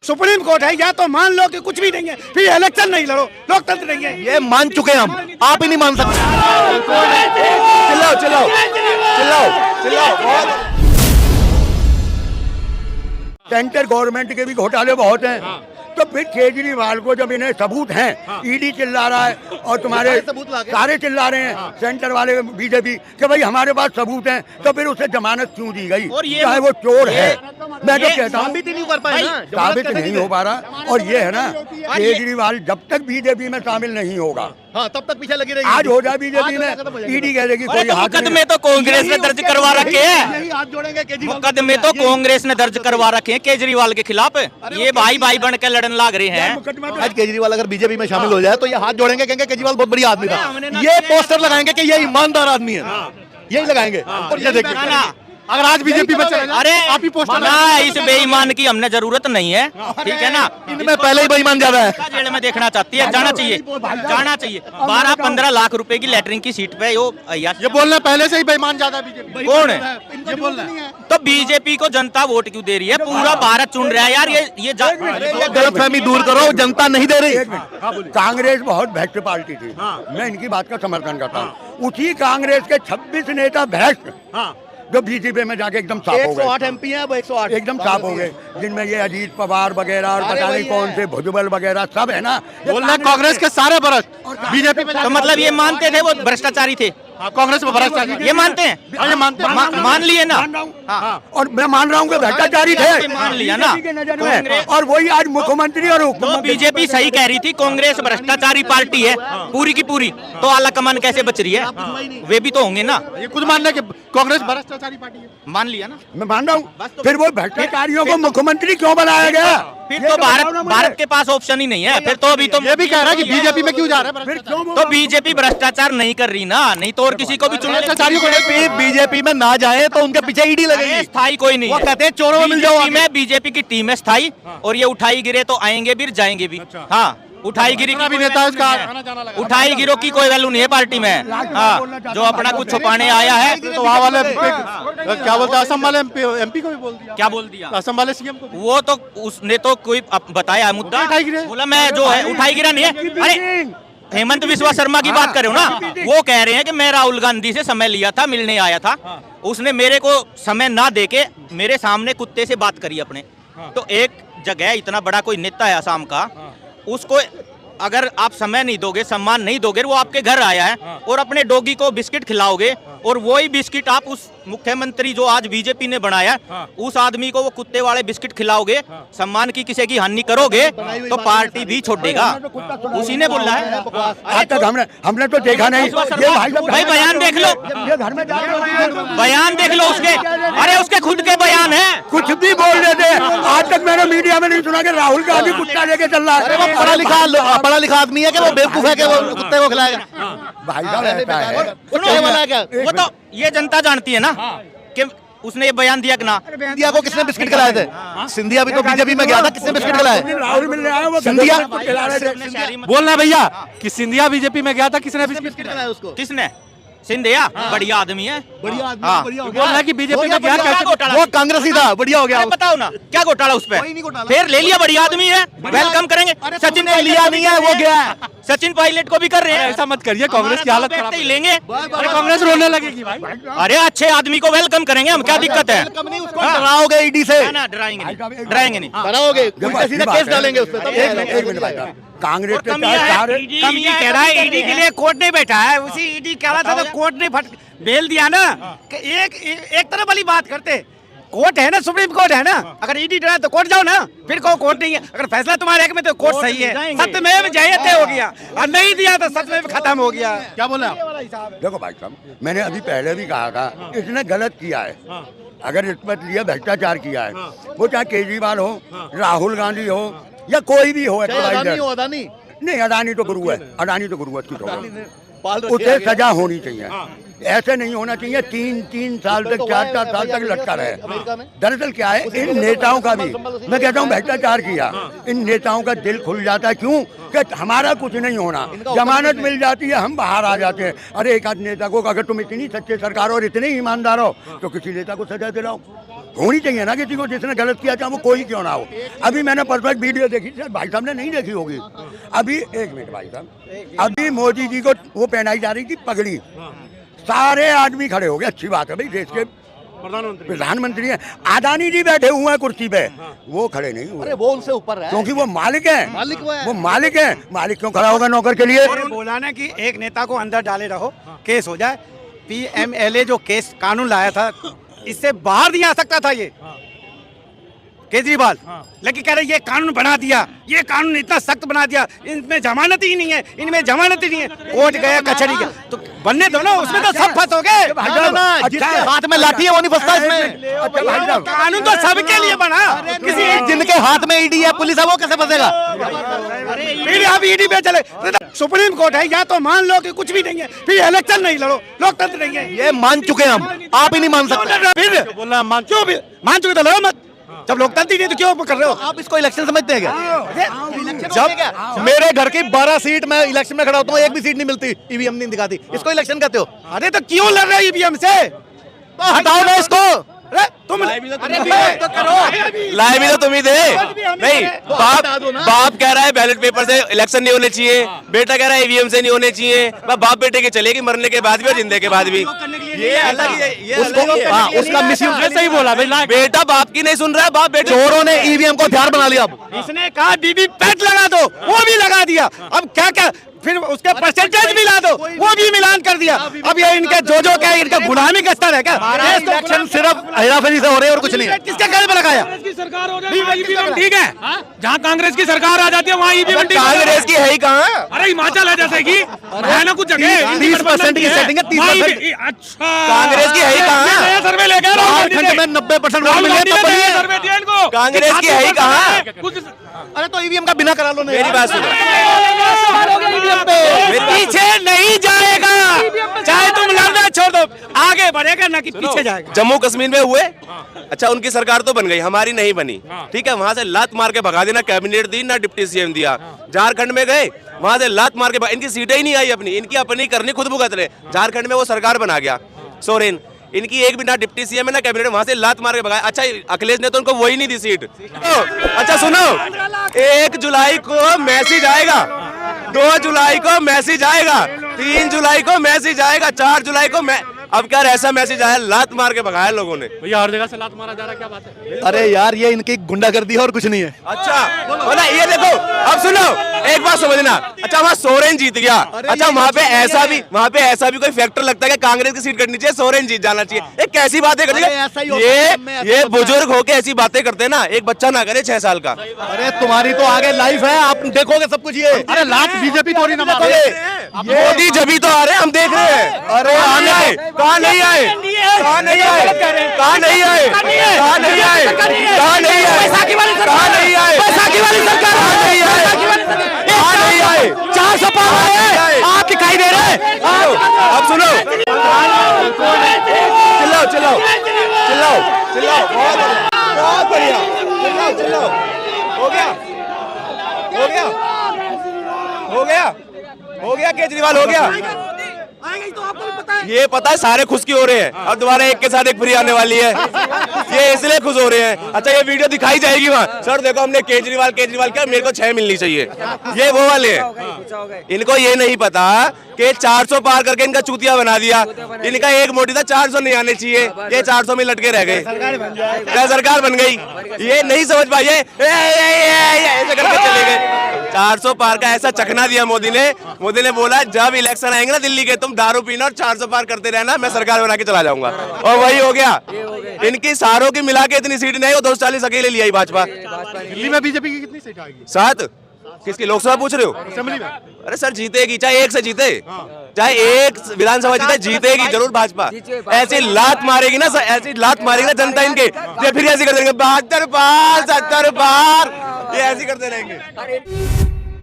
Supreme court है, या तो मान लो कि कुछ भी नहीं है, फिर इलेक्शन नहीं लड़ो, लोकतंत्र नहीं है। ये मान चुके हैं हम, आप ही नहीं मान सकते। चिल्लाओ चिल्लाओ चिल्लाओ चिल्लाओ। सेंट्रल गवर्नमेंट के भी घोटाले बहुत हैं, तो फिर केजरीवाल को जब इन्हें सबूत हैं, ईडी चिल्ला रहा है और तुम्हारे सारे चिल्ला रहे हैं, सेंटर वाले बीजेपी कि भाई हमारे पास सबूत हैं, तो फिर उसे जमानत क्यों दी गई, चाहे वो चोर है। मैं तो कहता हूँ साबित नहीं कर पाए ना, साबित नहीं हो पा रहा। और ये है ना, केजरीवाल जब तक बीजेपी में शामिल नहीं होगा, हाँ तब तक पीछे लगी रहेगी। आज हो जाए बीजेपी में, ईडी कह देगी कोई हाथ मुकदमे तो कांग्रेस ने दर्ज करवा रखे हैं, यही हाथ जोड़ेंगे केजरीवाल। मुकदमे तो कांग्रेस ने दर्ज करवा रखे हैं केजरीवाल के खिलाफ। ये भाई भाई बन के लड़न लाग रहे हैं। आज केजरीवाल अगर बीजेपी में शामिल हो जाए तो ये हाथ जोड़ेंगे, कहेंगे केजरीवाल बहुत बढ़िया आदमी था। ये पोस्टर लगाएंगे कि ये ईमानदार आदमी है, यही लगाएंगे। और ये देखिए अगर आज बीजेपी में चले, अरे आप ही पोस्टर ना, इस बेईमान की हमने जरूरत नहीं है, ठीक है ना। इनमें पहले ही बेईमान ज्यादा है। जेल में देखना चाहती है, जाना चाहिए, जाना चाहिए। 12-15 लाख रुपए की लेटरिन की सीट पे ये बोल रहे पहले से ही बेईमान ज्यादा है बीजेपी। कौन है? ये बोल रहे हैं तो बीजेपी को जनता वोट क्यों दे रही है? पूरा भारत चुन रहा है यार। ये गलतफहमी दूर करो, जनता नहीं दे रही। कांग्रेस बहुत भ्रष्ट पार्टी थी, मैं इनकी बात का समर्थन करता हूँ। उसी कांग्रेस के 26 नेता भ्रष्ट जो बीजेपी में जाके एकदम साफ हो गए। 108 MP है, अब 108 एकदम साफ हो गए, जिनमें ये अजीत पवार वगैरह और पता नहीं कौन से भुजबल वगैरह सब है ना। बोल रहे कांग्रेस के सारे भ्रष्ट बीजेपी में। तो मतलब ये मानते थे वो भ्रष्टाचारी थे? कांग्रेस में भ्रष्टाचारी ये मानते हैं? ये मानते हैं, मान लिए ना। और मैं मान रहा हूँ कि भ्रष्टाचारी थे, मान लिया ना। बीजेपी की नजर में, और वही आज मुख्यमंत्री और तो बीजेपी सही कह रही थी, कांग्रेस भ्रष्टाचारी पार्टी है पूरी की पूरी, तो आला कमान कैसे बच रही है? वे भी तो होंगे ना। ये खुद मानना कि कांग्रेस भ्रष्टाचारी पार्टी है, मान लिया ना। मैं मान रहा हूँ। फिर वो भ्रष्टाचारियों को मुख्यमंत्री क्यों बनाया गया? फिर तो भारत के पास ऑप्शन ही नहीं है। फिर तो अभी तो ये भी कह रहा है कि बीजेपी में क्यों जा रहा है। फिर क्यों तो बीजेपी भ्रष्टाचार नहीं कर रही ना, नहीं तो और किसी को भी चुन ले। बीजेपी में ना जाए तो उनके पीछे ईडी लगेगी। स्थायी कोई नहीं वो है। कहते हैं चोरों में मिल जाओ। बीजेपी की टीम है स्थायी, और ये उठाई गिरे तो आएंगे भी भी, जाएंगे भी। हाँ, उठाई गिरी की भी नेता इसका उठाई गिरो की कोई वैल्यू नहीं है पार्टी में। हाँ, जो अपना कुछ छुपाने आया है तो वहाँ वाले क्या बोलते हैं, असम वाले MP को भी बोल दिया। क्या बोल दिया? असम वाले CM को वो तो उसने तो कोई बताया मुद्दा, बोला मैं जो है उठाई गिरा नहीं है। अरे हेमंत विश्वा शर्मा की बात कर रहे हो ना, वो कह रहे हैं कि मैं राहुल गांधी से समय लिया था, मिलने आया था, उसने मेरे को समय ना देके मेरे सामने कुत्ते से बात करी अपने। तो एक जगह इतना बड़ा कोई नेता है असम का, उसको अगर आप समय नहीं दोगे, सम्मान नहीं दोगे, वो आपके घर आया है और अपने डॉगी को बिस्किट खिलाओगे, और वही बिस्किट आप उस मुख्यमंत्री जो आज बीजेपी ने बनाया, उस आदमी को वो कुत्ते वाले बिस्किट खिलाओगे, सम्मान की किसी की हानि करोगे, तो पार्टी भी छोड़ेगा। उसी ने बोला है। आज तक हमने तो देखा नहीं। भाई बयान देख लो, ये घर में बयान देख लो उसके। अरे उसके खुद के बयान है। कुछ भी बोल रहे थे। आज तक मैंने मीडिया में नहीं सुना कि राहुल गांधी कुत्ता लेके चल रहा है। वो पढ़ा लिखा आदमी है कि वो बेवकूफ है कि वो कुत्ते को खिलाएगा। भाई साहब ऐसा है। वो तो ये जनता जानती है ना कि उसने ये बयान दिया कि ना। सिंधिया को किसने बिस्किट खिलाए थे? सिंधिया भी तो बीजेपी में गया था, किसने बिस्किट खिलाए? राहुल मिलने आया, वो सिंधिया बोल रहे भैया कि सिंधिया बीजेपी में गया था, किसने बिस्किट खिलाया उसको? किसने? सिंधिया बढ़िया आदमी है, बढ़िया आदमी, हाँ। बढ़िया हो बोल रहा है कि बीजेपी में गया, क्या घोटाला? वो कांग्रेसी था, बढ़िया हो गया। अरे बताओ ना क्या घोटाला उस पे? फिर ले लिया, बढ़िया आदमी है, वेलकम करेंगे। सचिन ने लिया नहीं है, वो गया है। सचिन पायलट को भी कर रहे हैं। ऐसा मत करिए, कांग्रेस की हालत खराब ही लेंगे। अरे कांग्रेस रोने लगेगी भाई। अरे अच्छे आदमी को वेलकम करेंगे हम, क्या दिक्कत है? उसको डराओगे ईडी से? ना डराएंगे नहीं, डराएंगे नहीं। डराओगे, सीधा केस डालेंगे उस पर। एक मिनट भाई साहब, कांग्रेस के कम ये कह रहा है, ईडी के लिए कोर्ट नहीं बैठा है, उसी ईडी कह रहा था तो कोर्ट ने बेल दिया ना। एक तरफ वाली बात करते, कोर्ट है ना, सुप्रीम कोर्ट है ना। अगर ईडी डरा तो कोर्ट जाओ ना, फिर कहो कोर्ट नहीं है। अगर फैसला तुम्हारे हक में तो कोर्ट सही है, सत्यमेव जयते हो गया, और नहीं दिया तो सत्यमेव खत्म हो गया। क्या बोला? देखो भाई साहब, मैंने अभी पहले भी कहा था, इसने गलत किया है। अगर रिश्वत लिया, भ्रष्टाचार किया है, वो चाहे केजरीवाल हो, राहुल गांधी हो, या कोई भी हो। अदानी नहीं, अडानी तो गुरु है, अडानी तो गुरु है, उसे सजा होनी चाहिए। ऐसे नहीं होना चाहिए 3-3 साल तक, 4-4 साल तक लटका रहे। दरअसल क्या है, इन नेताओं का भी, मैं कहता हूँ भ्रष्टाचार किया, इन नेताओं का दिल खुल जाता है। क्यों? कि हमारा कुछ नहीं होना, जमानत मिल जाती है, हम बाहर आ जाते हैं। अरे एक आध नेता को, अगर तुम इतनी सच्चे सरकार और इतने ईमानदार हो, तो किसी नेता को सजा दिलाओ। होनी चाहिए ना किसी को, जिसने गलत किया चाहे वो कोई क्यों ना हो। अभी मैंने परसों एक वीडियो देखी, शायद भाई साहब ने नहीं देखी होगी। अभी एक मिनट भाई साहब, अभी मोदी जी को वो पहनाई जा रही थी पगड़ी, सारे आदमी खड़े हो गए। अच्छी बात है भाई, देश के प्रधानमंत्री हैं, अदानी जी बैठे हुए हैं कुर्सी पे, वो खड़े नहीं हुए। अरे वो उनसे ऊपर है, क्योंकि वो मालिक है, मालिक वो है। वो मालिक है, मालिक क्यों खड़ा होगा नौकर के लिए? बोला ना कि एक नेता को अंदर डाले रहो, केस हो जाए। PMLA जो केस कानून लाया था, इससे बाहर नहीं आ सकता था ये केजरीवाल, लेकिन कह रहे ये कानून बना दिया, ये कानून इतना सख्त बना दिया, इनमें जमानत ही नहीं है, इनमें जमानत ही नहीं है। कोर्ट गया, कचहरी गया, तो बनने दो ना, उसमें तो सब फंसोगे। जिसके हाथ में लाठी है वो नहीं फंसता इसमें। अच्छा भाई साहब, कानून तो सबके लिए बना, किसी जिनके हाथ में ईडी है, पुलिस है, वो कैसे फंसेगा? फिर आप ईडी पे चले, सुप्रीम कोर्ट है, या तो मान लो कि कुछ भी नहीं है, फिर इलेक्शन नहीं लड़ो, लोकतंत्र नहीं है। ये मान चुके हैं हम, आप ही नहीं मान सकते। फिर बोलना मान क्यों मान चुके तो लड़ो मत, जब लोकतंत्र ही नहीं तो क्यों कर रहे हो? आप इसको इलेक्शन समझते हैं क्या? जब मेरे घर की 12 सीट में इलेक्शन में खड़ा होता हूँ, एक भी सीट नहीं मिलती, ईवीएम नहीं दिखाती, इसको इलेक्शन कहते हो? अरे तो क्यों लड़ रहे हो ईवीएम से? तो हटाओ ना इसको। अरे तुम लाए भी तो तुम ही थे। नहीं, बाप कह रहा है बैलेट पेपर से इलेक्शन नहीं होने चाहिए, बेटा कह रहा है ईवीएम से नहीं होने चाहिए। बाप बेटे की चलेगी मरने के बाद भी और जिंदे के बाद भी। ये अलग ही है, ये अलग ही है। हाँ, उसका मिसयूज सही बोला भाई। बेटा बाप की नहीं सुन रहा है, बाप बेटे चोरों ने ईवीएम को हथियार बना लिया। अब इसने कहा बीबी पैट लगा दो, वो भी लगा दिया। अब क्या क्या फिर उसके परसेंटेज मिला दो, वो भी मिलान कर दिया। अब ये इनके जो क्या इनका गुलामी का स्तर है क्या? इलेक्शन सिर्फ हेराफेरी से हो रहे हैं और कुछ नहीं है। किसके गले में लगाया? की सरकार हो जाए ईवीएम ठीक है, जहाँ कांग्रेस की सरकार आ जाती है वहाँ ईवीएम ठीक है। कांग्रेस की है ही कहाँ? अरे हिमाचल है जैसे कि है ना कुछ जगह 30% की सेटिंग है, 30%। अच्छा, कांग्रेस की है ही कहाँ? नया सर्वे लेके झारखंड में 90% वोट मिले हैं, तो बढ़िया। सर्वे दिया इनको। कांग्रेस की है ही कहाँ? कुछ अरे तो ईवीएम का बिना करा लो ना। मेरी बात सुनो, पीछे नहीं जाएगा, चाहे तुम लड़ना छोड़ दो, आगे बढ़ेगा ना कि पीछे जाएगा। जम्मू कश्मीर में हुए, अच्छा उनकी सरकार तो बन गई, हमारी नहीं बनी, ठीक है। वहां से लात मार के भगा देना, कैबिनेट दी ना, डिप्टी सीएम दिया। झारखंड में गए, वहां से लात मार के इनकी सीटें ही नहीं आई अपनी, इनकी अपनी करनी खुद भुगत रहे। झारखंड में वो सरकार बना गया सोरेन, इनकी एक भी ना डिप्टी सीएम है ना कैबिनेट, वहां से लात मार के भगाया। अच्छा अखिलेश ने तो उनको वही नहीं दी सीट। अच्छा सुनो, 1 जुलाई को मैसेज आएगा, 2 जुलाई को मैसेज आएगा, 3 जुलाई को मैसेज आएगा, 4 जुलाई को अब क्या ऐसा मैसेज आया, लात मार के भगाया लोगों ने। भैया हर जगह से लात मारा जा रहा है, क्या बात है? अरे यार ये इनकी गुंडागर्दी है और कुछ नहीं है। अच्छा बोला, ये देखो अब सुनो, एक बात समझना। अच्छा वहाँ सोरेन जीत गया, अच्छा वहाँ पे ऐसा भी कोई फैक्टर लगता है कि कांग्रेस की सीट कटनी चाहिए, सोरेन जीत जाना चाहिए? ये कैसी बातें करते? ये बुजुर्ग होके ऐसी बातें करते हैं ना, एक बच्चा ना करे 6 साल का। अरे तुम्हारी तो आगे लाइफ है, आप देखोगे सब कुछ। ये अरे लात बीजेपी थोड़ी ना मारे। मोदी जब तो आ रहे हैं, हम देख रहे हैं। अरे आने आए, कहाँ नहीं आए, कहाँ नहीं आए, कहाँ नहीं आए, कहाँ नहीं आए, कहाँ नहीं आए, कहाँ नहीं आए, बैसाखी वाली सरकार कहाँ नहीं आए, कहाँ नहीं आए, 400 पार आए, आप दिखाई दे रहे हैं। अब सुनो, चिल्लाओ चिल्लाओ चिल्लाओ चिल्लाओ, बहुत बढ़िया, चिल्लाओ चिल्लाओ, हो गया हो गया हो गया हो गया, केजरीवाल हो गया। ये पता है सारे खुश क्यों हो रहे हैं, अब दोबारा एक के साथ एक फ्री आने वाली है, ये इसलिए खुश हो रहे हैं। अच्छा ये वीडियो दिखाई जाएगी वहाँ, सर देखो हमने केजरीवाल क्या, मेरे को 6 मिलनी चाहिए, ये वो वाले हैं। इनको ये नहीं पता कि 400 पार करके इनका चूतिया बना दिया। इनका एक मोटी था 400 नहीं आने चाहिए, ये 400 में लटके रह गए, सरकार बन गई। ये नहीं समझ पाए, ऐसे करके चले गए। 400 पार का ऐसा चखना दिया मोदी ने बोला जब इलेक्शन आएंगे ना दिल्ली के, तुम दारू पीना और 400 पार करते रहना, मैं सरकार बना के चला जाऊंगा। और वही हो गया। इनकी सारों की मिला के इतनी सीट नहीं, वो 240 अकेले लिया भाजपा। दिल्ली में बीजेपी की कितनी सीट आएगी? 7। किसकी लोकसभा पूछ रहे हो? असेंबली में? अरे सर जीतेगी, चाहे 1 से जीते, चाहे 1 विधानसभा जीते, जीतेगी जरूर भाजपा। ऐसी लात मारेगी ना, ऐसी लात मारेगी ना जनता इनके, ये फिर ऐसे कर देंगे 72 पार 70 पार, ये ऐसे करते रहेंगे।